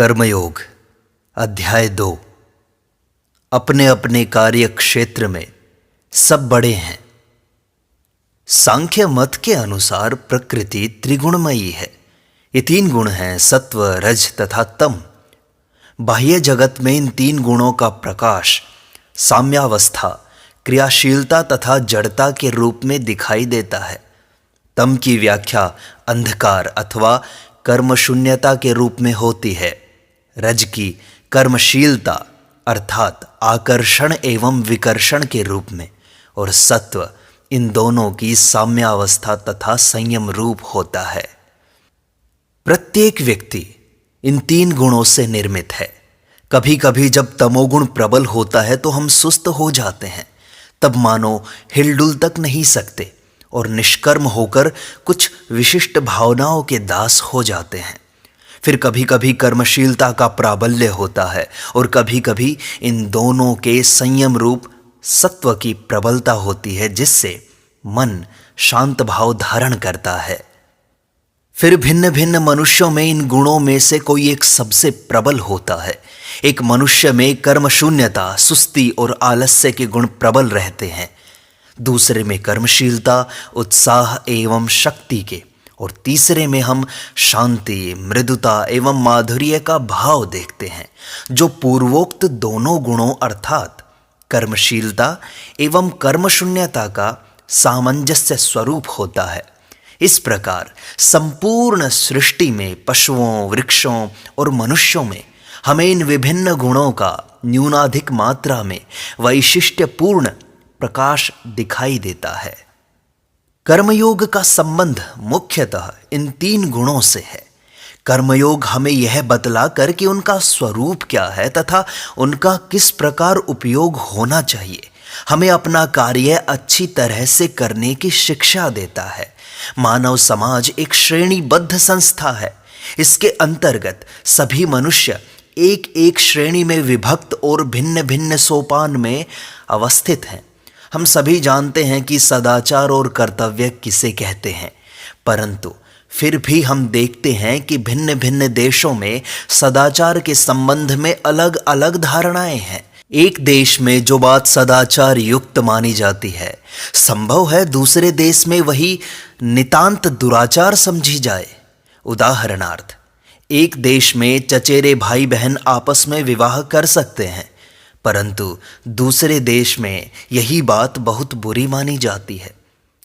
कर्मयोग अध्याय 2। अपने अपने कार्य क्षेत्र में सब बड़े हैं। सांख्य मत के अनुसार प्रकृति त्रिगुणमयी है। ये 3 गुण हैं, सत्व, रज तथा तम। बाह्य जगत में इन 3 गुणों का प्रकाश साम्यावस्था, क्रियाशीलता तथा जड़ता के रूप में दिखाई देता है। तम की व्याख्या अंधकार अथवा कर्मशून्यता के रूप में होती है। रज की कर्मशीलता अर्थात आकर्षण एवं विकर्षण के रूप में, और सत्व इन दोनों की साम्यावस्था तथा संयम रूप होता है। प्रत्येक व्यक्ति इन 3 गुणों से निर्मित है। कभी कभी जब तमोगुण प्रबल होता है तो हम सुस्त हो जाते हैं, तब मानो हिलडुल तक नहीं सकते और निष्कर्म होकर कुछ विशिष्ट भावनाओं के दास हो जाते हैं। फिर कभी कभी कर्मशीलता का प्राबल्य होता है और कभी कभी इन दोनों के संयम रूप सत्व की प्रबलता होती है, जिससे मन शांत भाव धारण करता है। फिर भिन्न भिन्न मनुष्यों में इन गुणों में से कोई एक सबसे प्रबल होता है। एक मनुष्य में कर्मशून्यता, सुस्ती और आलस्य के गुण प्रबल रहते हैं। दूसरे में कर्मशीलता, उत्साह एवं शक्ति के, और तीसरे में हम शांति, मृदुता एवं माधुर्य का भाव देखते हैं, जो पूर्वोक्त दोनों गुणों अर्थात कर्मशीलता एवं कर्मशून्यता का सामंजस्य स्वरूप होता है। इस प्रकार संपूर्ण सृष्टि में पशुओं, वृक्षों और मनुष्यों में हमें इन विभिन्न गुणों का न्यूनाधिक मात्रा में वैशिष्ट्यपूर्ण प्रकाश दिखाई देता है। कर्मयोग का संबंध मुख्यतः इन 3 गुणों से है। कर्मयोग हमें यह बतलाकर कि उनका स्वरूप क्या है तथा उनका किस प्रकार उपयोग होना चाहिए, हमें अपना कार्य अच्छी तरह से करने की शिक्षा देता है। मानव समाज एक श्रेणीबद्ध संस्था है। इसके अंतर्गत सभी मनुष्य एक एक श्रेणी में विभक्त और भिन्न भिन्न सोपान में अवस्थित हैं। हम सभी जानते हैं कि सदाचार और कर्तव्य किसे कहते हैं, परंतु फिर भी हम देखते हैं कि भिन्न भिन्न देशों में सदाचार के संबंध में अलग अलग धारणाएं हैं। एक देश में जो बात सदाचार युक्त मानी जाती है, संभव है दूसरे देश में वही नितांत दुराचार समझी जाए। उदाहरणार्थ, एक देश में चचेरे भाई बहन आपस में विवाह कर सकते हैं, परंतु दूसरे देश में यही बात बहुत बुरी मानी जाती है।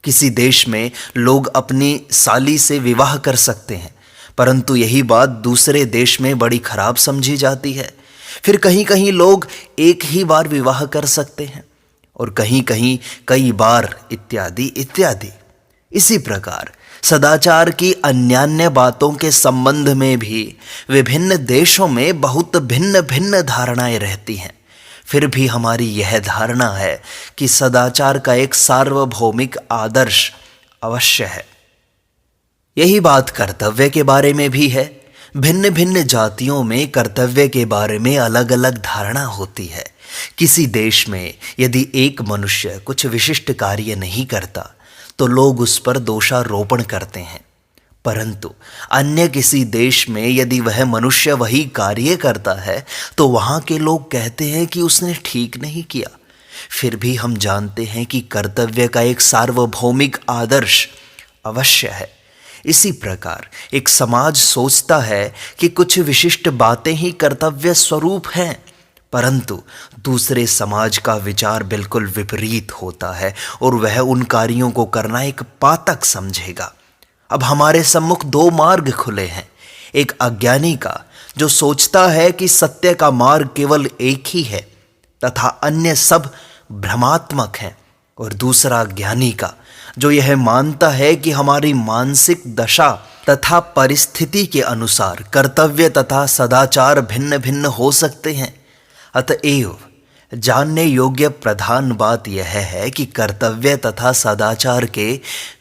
किसी देश में लोग अपनी साली से विवाह कर सकते हैं, परंतु यही बात दूसरे देश में बड़ी खराब समझी जाती है। फिर कहीं कहीं लोग एक ही बार विवाह कर सकते हैं और कहीं कहीं कई बार, इत्यादि इत्यादि। इसी प्रकार सदाचार की अन्यान्य बातों के संबंध में भी विभिन्न देशों में बहुत भिन्न भिन्न धारणाएं रहती हैं। फिर भी हमारी यह धारणा है कि सदाचार का एक सार्वभौमिक आदर्श अवश्य है। यही बात कर्तव्य के बारे में भी है। भिन्न भिन्न जातियों में कर्तव्य के बारे में अलग अलग धारणा होती है। किसी देश में यदि एक मनुष्य कुछ विशिष्ट कार्य नहीं करता तो लोग उस पर दोषारोपण करते हैं, परंतु अन्य किसी देश में यदि वह मनुष्य वही कार्य करता है तो वहाँ के लोग कहते हैं कि उसने ठीक नहीं किया। फिर भी हम जानते हैं कि कर्तव्य का एक सार्वभौमिक आदर्श अवश्य है। इसी प्रकार एक समाज सोचता है कि कुछ विशिष्ट बातें ही कर्तव्य स्वरूप हैं, परंतु दूसरे समाज का विचार बिल्कुल विपरीत होता है और वह उन कार्यों को करना एक पातक समझेगा। अब हमारे सम्मुख 2 मार्ग खुले हैं। एक अज्ञानी का, जो सोचता है कि सत्य का मार्ग केवल एक ही है तथा अन्य सब भ्रमात्मक हैं, और दूसरा ज्ञानी का, जो यह मानता है कि हमारी मानसिक दशा तथा परिस्थिति के अनुसार कर्तव्य तथा सदाचार भिन्न भिन्न हो सकते हैं। अतएव जानने योग्य प्रधान बात यह है कि कर्तव्य तथा सदाचार के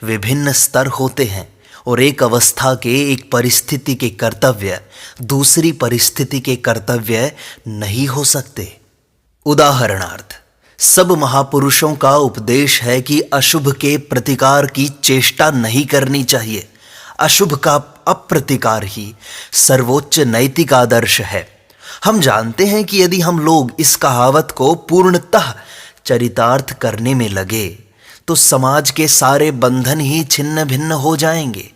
विभिन्न स्तर होते हैं और एक अवस्था के, एक परिस्थिति के कर्तव्य दूसरी परिस्थिति के कर्तव्य नहीं हो सकते। उदाहरणार्थ, सब महापुरुषों का उपदेश है कि अशुभ के प्रतिकार की चेष्टा नहीं करनी चाहिए। अशुभ का अप्रतिकार ही सर्वोच्च नैतिक आदर्श है। हम जानते हैं कि यदि हम लोग इस कहावत को पूर्णतः चरितार्थ करने में लगे तो समाज के सारे बंधन ही छिन्न भिन्न हो जाएंगे।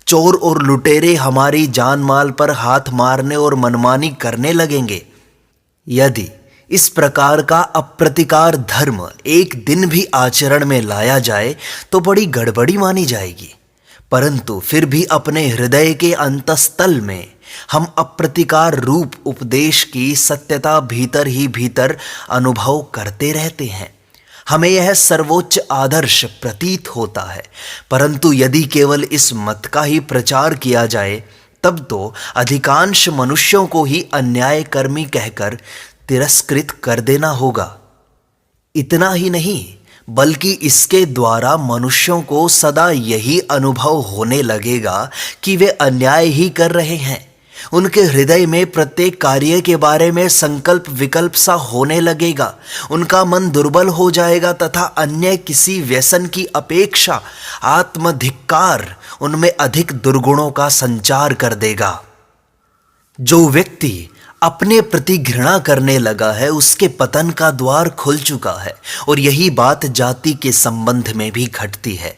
चोर और लुटेरे हमारी जान माल पर हाथ मारने और मनमानी करने लगेंगे। यदि इस प्रकार का अप्रतिकार धर्म एक दिन भी आचरण में लाया जाए तो बड़ी गड़बड़ी मानी जाएगी, परंतु फिर भी अपने हृदय के अंतस्तल में हम अप्रतिकार रूप उपदेश की सत्यता भीतर ही भीतर अनुभव करते रहते हैं। हमें यह सर्वोच्च आदर्श प्रतीत होता है, परंतु यदि केवल इस मत का ही प्रचार किया जाए तब तो अधिकांश मनुष्यों को ही अन्यायकर्मी कहकर तिरस्कृत कर देना होगा। इतना ही नहीं बल्कि इसके द्वारा मनुष्यों को सदा यही अनुभव होने लगेगा कि वे अन्याय ही कर रहे हैं। उनके हृदय में प्रत्येक कार्य के बारे में संकल्प विकल्प सा होने लगेगा। उनका मन दुर्बल हो जाएगा तथा अन्य किसी व्यसन की अपेक्षा आत्मधिक्कार उनमें अधिक दुर्गुणों का संचार कर देगा। जो व्यक्ति अपने प्रति घृणा करने लगा है उसके पतन का द्वार खुल चुका है, और यही बात जाति के संबंध में भी घटती है।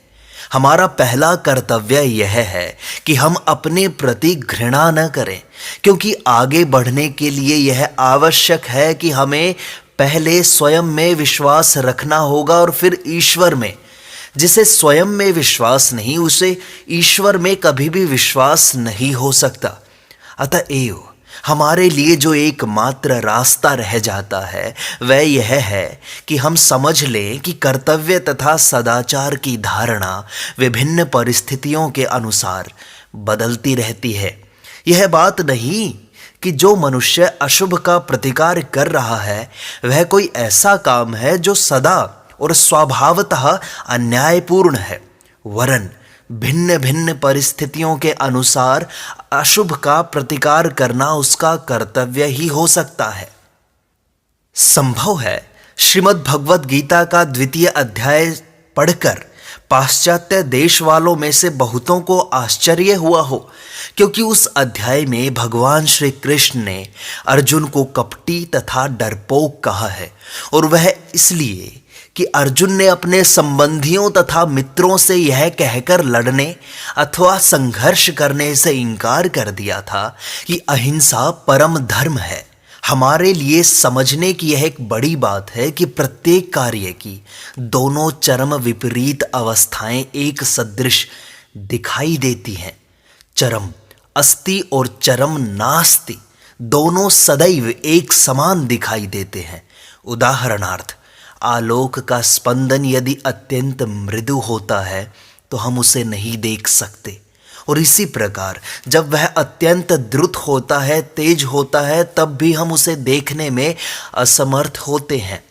हमारा पहला कर्तव्य यह है कि हम अपने प्रति घृणा न करें, क्योंकि आगे बढ़ने के लिए यह आवश्यक है कि हमें पहले स्वयं में विश्वास रखना होगा और फिर ईश्वर में। जिसे स्वयं में विश्वास नहीं उसे ईश्वर में कभी भी विश्वास नहीं हो सकता। अतएव हमारे लिए जो एकमात्र रास्ता रह जाता है वह यह है कि हम समझ लें कि कर्तव्य तथा सदाचार की धारणा विभिन्न परिस्थितियों के अनुसार बदलती रहती है। यह बात नहीं कि जो मनुष्य अशुभ का प्रतिकार कर रहा है वह कोई ऐसा काम है जो सदा और स्वभावतः अन्यायपूर्ण है, वरन भिन्न भिन्न परिस्थितियों के अनुसार अशुभ का प्रतिकार करना उसका कर्तव्य ही हो सकता है। संभव है श्रीमद् भगवद गीता का 2वां अध्याय पढ़कर पाश्चात्य देश वालों में से बहुतों को आश्चर्य हुआ हो, क्योंकि उस अध्याय में भगवान श्री कृष्ण ने अर्जुन को कपटी तथा डरपोक कहा है, और वह इसलिए कि अर्जुन ने अपने संबंधियों तथा मित्रों से यह कहकर लड़ने अथवा संघर्ष करने से इनकार कर दिया था कि अहिंसा परम धर्म है। हमारे लिए समझने की यह एक बड़ी बात है कि प्रत्येक कार्य की दोनों चरम विपरीत अवस्थाएं एक सदृश दिखाई देती हैं। चरम अस्ति और चरम नास्ति दोनों सदैव एक समान दिखाई देते हैं। उदाहरणार्थ, आलोक का स्पंदन यदि अत्यंत मृदु होता है तो हम उसे नहीं देख सकते, और इसी प्रकार जब वह अत्यंत द्रुत होता है, तेज होता है, तब भी हम उसे देखने में असमर्थ होते हैं।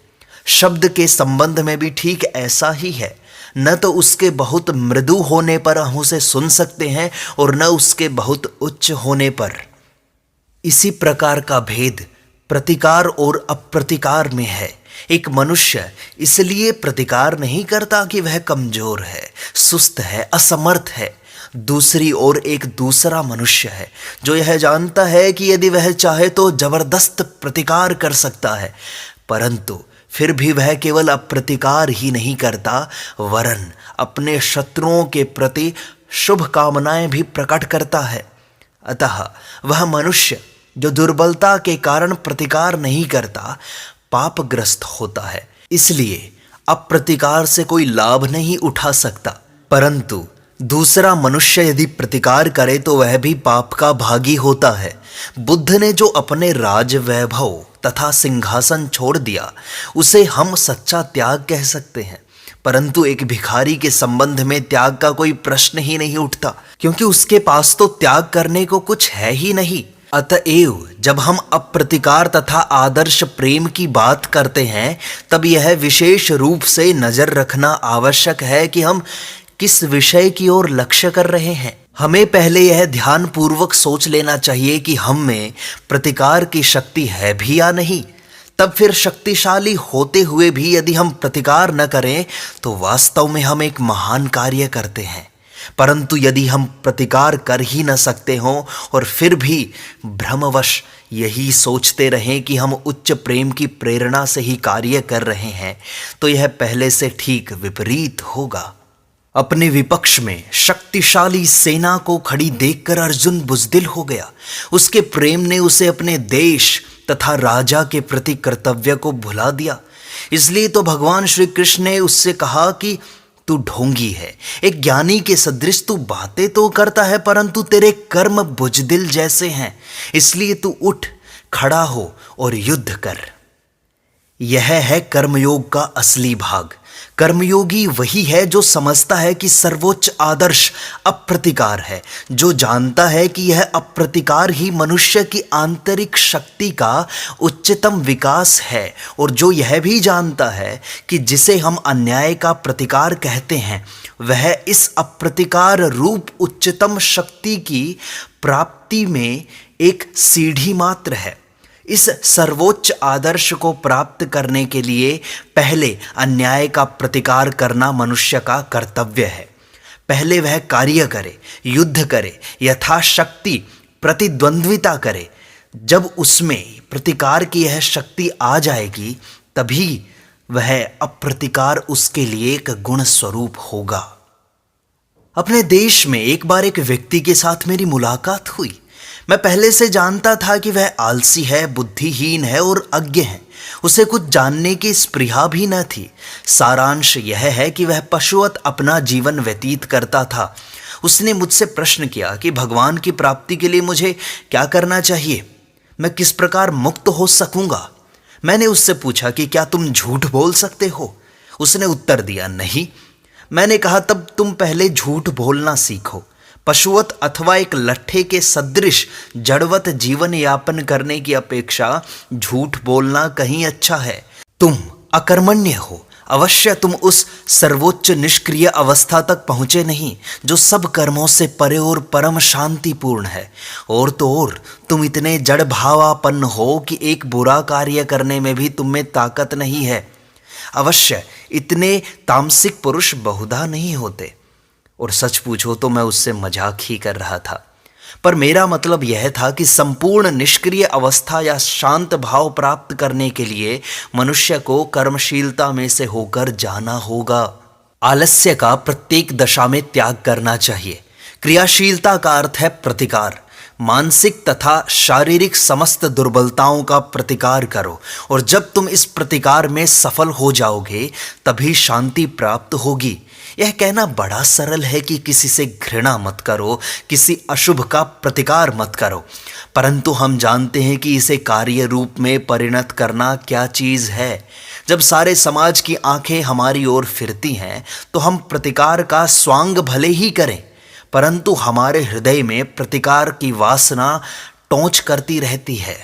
शब्द के संबंध में भी ठीक ऐसा ही है। न तो उसके बहुत मृदु होने पर हम उसे सुन सकते हैं और न उसके बहुत उच्च होने पर। इसी प्रकार का भेद प्रतिकार और अप्रतिकार में है। एक मनुष्य इसलिए प्रतिकार नहीं करता कि वह कमजोर है, सुस्त है, असमर्थ है। दूसरी ओर एक दूसरा मनुष्य है जो यह जानता है कि यदि वह चाहे तो जबरदस्त प्रतिकार कर सकता है, परंतु फिर भी वह केवल अप्रतिकार ही नहीं करता वरन अपने शत्रुओं के प्रति शुभ कामनाएं भी प्रकट करता है। अतः वह मनुष्य जो दुर्बलता के कारण प्रतिकार नहीं करता पापग्रस्त होता है। इसलिए अप्रतिकार से कोई लाभ नहीं उठा सकता, परंतु दूसरा मनुष्य यदि प्रतिकार करे तो वह भी पाप का भागी होता है। बुद्ध ने जो अपने राज वैभव तथा सिंहासन छोड़ दिया उसे हम सच्चा त्याग कह सकते हैं, परंतु एक भिखारी के संबंध में त्याग का कोई प्रश्न ही नहीं उठता, क्योंकि उसके पास तो त्याग करने को कुछ है ही नहीं। अतएव जब हम अप्रतिकार तथा आदर्श प्रेम की बात करते हैं तब यह विशेष रूप से नजर रखना आवश्यक है कि हम किस विषय की ओर लक्ष्य कर रहे हैं। हमें पहले यह ध्यान पूर्वक सोच लेना चाहिए कि हम में प्रतिकार की शक्ति है भी या नहीं। तब फिर शक्तिशाली होते हुए भी यदि हम प्रतिकार न करें तो वास्तव में हम एक महान कार्य करते हैं। परंतु यदि हम प्रतिकार कर ही न सकते हों और फिर भी भ्रमवश यही सोचते रहें कि हम उच्च प्रेम की प्रेरणा से ही कार्य कर रहे हैं, तो यह पहले से ठीक विपरीत होगा। अपने विपक्ष में शक्तिशाली सेना को खड़ी देखकर अर्जुन बुज़दिल हो गया। उसके प्रेम ने उसे अपने देश तथा राजा के प्रति कर्तव्य को भुला दिया। इसलिए तो भगवान श्री कृष्ण ने उससे कहा कि तू ढोंगी है, एक ज्ञानी के सदृश तू बातें तो करता है परंतु तेरे कर्म बुज़दिल जैसे हैं। इसलिए तू उठ, खड़ा हो और युद्ध कर। यह है कर्मयोग का असली भाग। कर्मयोगी वही है जो समझता है कि सर्वोच्च आदर्श अप्रतिकार है, जो जानता है कि यह अप्रतिकार ही मनुष्य की आंतरिक शक्ति का उच्चतम विकास है, और जो यह भी जानता है कि जिसे हम अन्याय का प्रतिकार कहते हैं वह इस अप्रतिकार रूप उच्चतम शक्ति की प्राप्ति में एक सीढ़ी मात्र है। इस सर्वोच्च आदर्श को प्राप्त करने के लिए पहले अन्याय का प्रतिकार करना मनुष्य का कर्तव्य है। पहले वह कार्य करे, युद्ध करे, यथाशक्ति प्रतिद्वंद्विता करे। जब उसमें प्रतिकार की यह शक्ति आ जाएगी तभी वह अप्रतिकार उसके लिए एक गुण स्वरूप होगा। अपने देश में एक बार एक व्यक्ति के साथ मेरी मुलाकात हुई। मैं पहले से जानता था कि वह आलसी है, बुद्धिहीन है और अज्ञ है। उसे कुछ जानने की स्पृहा भी न थी। सारांश यह है कि वह पशुवत अपना जीवन व्यतीत करता था। उसने मुझसे प्रश्न किया कि भगवान की प्राप्ति के लिए मुझे क्या करना चाहिए, मैं किस प्रकार मुक्त हो सकूंगा। मैंने उससे पूछा कि क्या तुम झूठ बोल सकते हो। उसने उत्तर दिया, नहीं। मैंने कहा, तब तुम पहले झूठ बोलना सीखो। पशुवत अथवा एक लट्ठे के सदृश जड़वत जीवन यापन करने की अपेक्षा झूठ बोलना कहीं अच्छा है। तुम अकर्मण्य हो, अवश्य तुम उस सर्वोच्च निष्क्रिय अवस्था तक पहुंचे नहीं जो सब कर्मों से परे और परम शांतिपूर्ण है। और तो और तुम इतने जड़ भावापन्न हो कि एक बुरा कार्य करने में भी तुम में ताकत नहीं है। अवश्य इतने तामसिक पुरुष बहुधा नहीं होते। और सच पूछो तो मैं उससे मजाक ही कर रहा था, पर मेरा मतलब यह था कि संपूर्ण निष्क्रिय अवस्था या शांत भाव प्राप्त करने के लिए मनुष्य को कर्मशीलता में से होकर जाना होगा। आलस्य का प्रत्येक दशा में त्याग करना चाहिए। क्रियाशीलता का अर्थ है प्रतिकार। मानसिक तथा शारीरिक समस्त दुर्बलताओं का प्रतिकार करो, और जब तुम इस प्रतिकार में सफल हो जाओगे तभी शांति प्राप्त होगी। यह कहना बड़ा सरल है कि किसी से घृणा मत करो, किसी अशुभ का प्रतिकार मत करो, परंतु हम जानते हैं कि इसे कार्य रूप में परिणत करना क्या चीज़ है। जब सारे समाज की आंखें हमारी ओर फिरती हैं तो हम प्रतिकार का स्वांग भले ही करें, परंतु हमारे हृदय में प्रतिकार की वासना टोंच करती रहती है।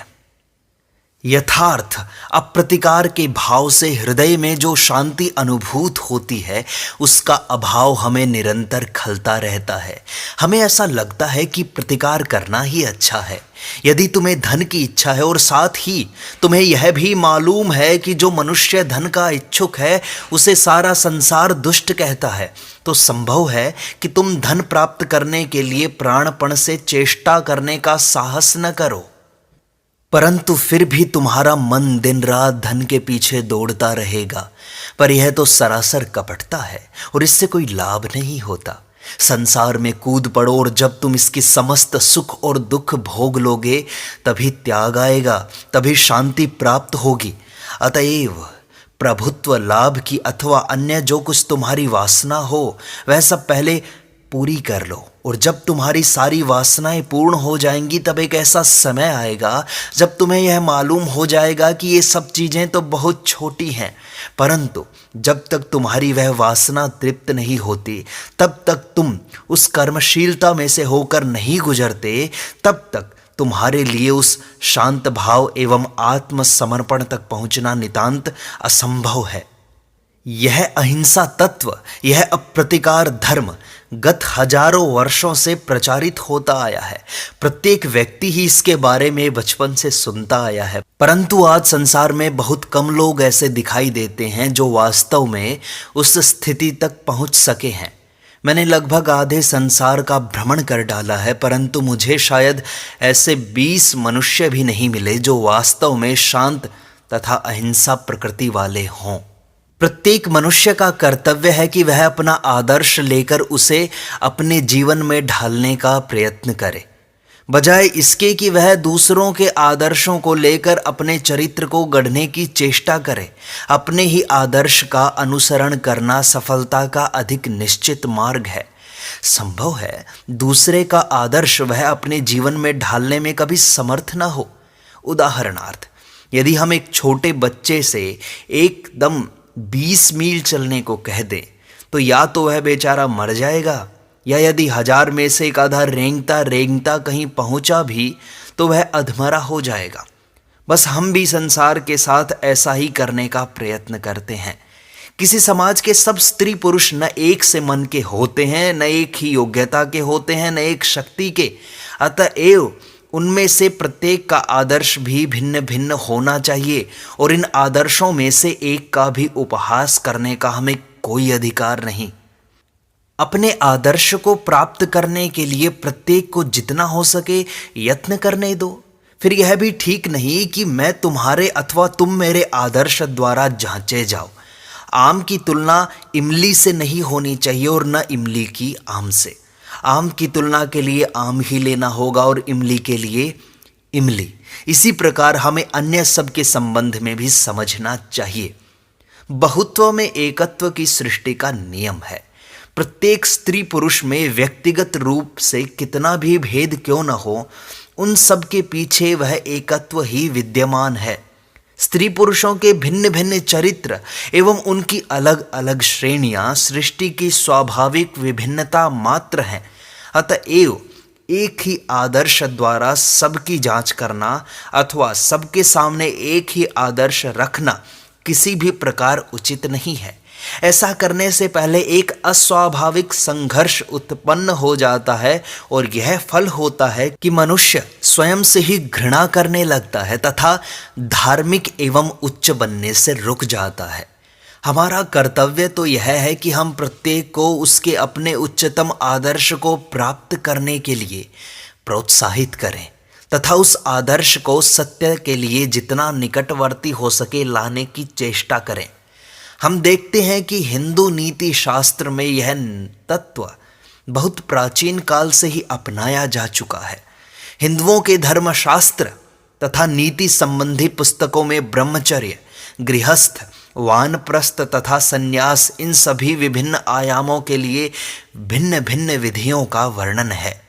यथार्थ अप्रतिकार के भाव से हृदय में जो शांति अनुभूत होती है उसका अभाव हमें निरंतर खलता रहता है। हमें ऐसा लगता है कि प्रतिकार करना ही अच्छा है। यदि तुम्हें धन की इच्छा है और साथ ही तुम्हें यह भी मालूम है कि जो मनुष्य धन का इच्छुक है उसे सारा संसार दुष्ट कहता है, तो संभव है कि तुम धन प्राप्त करने के लिए प्राणपण से चेष्टा करने का साहस न करो, परंतु फिर भी तुम्हारा मन दिन रात धन के पीछे दौड़ता रहेगा। पर यह तो सरासर कपटता है और इससे कोई लाभ नहीं होता। संसार में कूद पड़ो और जब तुम इसकी समस्त सुख और दुख भोग लोगे तभी त्याग आएगा, तभी शांति प्राप्त होगी। अतएव प्रभुत्व लाभ की अथवा अन्य जो कुछ तुम्हारी वासना हो वह सब पहले पूरी कर लो, और जब तुम्हारी सारी वासनाएं पूर्ण हो जाएंगी तब एक ऐसा समय आएगा जब तुम्हें यह मालूम हो जाएगा कि ये सब चीज़ें तो बहुत छोटी हैं, परंतु जब तक तुम्हारी वह वासना तृप्त नहीं होती तब तक तुम उस कर्मशीलता में से होकर नहीं गुजरते, तब तक तुम्हारे लिए उस शांत भाव एवं आत्मसमर्पण तक पहुंचना नितांत असंभव है। यह अहिंसा तत्व, यह अप्रतिकार धर्म गत हजारों वर्षों से प्रचारित होता आया है। प्रत्येक व्यक्ति ही इसके बारे में बचपन से सुनता आया है, परंतु आज संसार में बहुत कम लोग ऐसे दिखाई देते हैं जो वास्तव में उस स्थिति तक पहुंच सके हैं। मैंने लगभग आधे संसार का भ्रमण कर डाला है, परंतु मुझे शायद ऐसे 20 मनुष्य भी नहीं मिले जो वास्तव में शांत तथा अहिंसा प्रकृति वाले हों। प्रत्येक मनुष्य का कर्तव्य है कि वह अपना आदर्श लेकर उसे अपने जीवन में ढालने का प्रयत्न करे, बजाय इसके कि वह दूसरों के आदर्शों को लेकर अपने चरित्र को गढ़ने की चेष्टा करे। अपने ही आदर्श का अनुसरण करना सफलता का अधिक निश्चित मार्ग है। संभव है दूसरे का आदर्श वह अपने जीवन में ढालने में कभी समर्थ न हो। उदाहरणार्थ, यदि हम एक छोटे बच्चे से एकदम 20 मील चलने को कह दें तो या तो वह बेचारा मर जाएगा, या यदि 1000 में से एक आधा रेंगता रेंगता कहीं पहुंचा भी तो वह अधमरा हो जाएगा। बस हम भी संसार के साथ ऐसा ही करने का प्रयत्न करते हैं। किसी समाज के सब स्त्री पुरुष न एक से मन के होते हैं, न एक ही योग्यता के होते हैं, न एक शक्ति के। अतएव उनमें से प्रत्येक का आदर्श भी भिन्न भिन्न होना चाहिए और इन आदर्शों में से एक का भी उपहास करने का हमें कोई अधिकार नहीं। अपने आदर्श को प्राप्त करने के लिए प्रत्येक को जितना हो सके यत्न करने दो। फिर यह भी ठीक नहीं कि मैं तुम्हारे अथवा तुम मेरे आदर्श द्वारा जांचे जाओ। आम की तुलना इमली से नहीं होनी चाहिए और न इमली की आम से। आम की तुलना के लिए आम ही लेना होगा और इमली के लिए इमली। इसी प्रकार हमें अन्य सब के संबंध में भी समझना चाहिए। बहुत्व में एकत्व की सृष्टि का नियम है। प्रत्येक स्त्री पुरुष में व्यक्तिगत रूप से कितना भी भेद क्यों न हो, उन सब के पीछे वह एकत्व ही विद्यमान है। स्त्री पुरुषों के भिन्न भिन्न चरित्र एवं उनकी अलग अलग श्रेणियां सृष्टि की स्वाभाविक विभिन्नता मात्र हैं। अतएव एक ही आदर्श द्वारा सबकी जांच करना अथवा सबके सामने एक ही आदर्श रखना किसी भी प्रकार उचित नहीं है। ऐसा करने से पहले एक अस्वाभाविक संघर्ष उत्पन्न हो जाता है और यह फल होता है कि मनुष्य स्वयं से ही घृणा करने लगता है तथा धार्मिक एवं उच्च बनने से रुक जाता है। हमारा कर्तव्य तो यह है कि हम प्रत्येक को उसके अपने उच्चतम आदर्श को प्राप्त करने के लिए प्रोत्साहित करें तथा उस आदर्श को सत्य के लिए जितना निकटवर्ती हो सके लाने की चेष्टा करें। हम देखते हैं कि हिंदू नीति शास्त्र में यह तत्व बहुत प्राचीन काल से ही अपनाया जा चुका है। हिंदुओं के धर्मशास्त्र तथा नीति संबंधी पुस्तकों में ब्रह्मचर्य, गृहस्थ, वानप्रस्थ तथा संन्यास इन सभी विभिन्न आयामों के लिए भिन्न भिन्न विधियों का वर्णन है।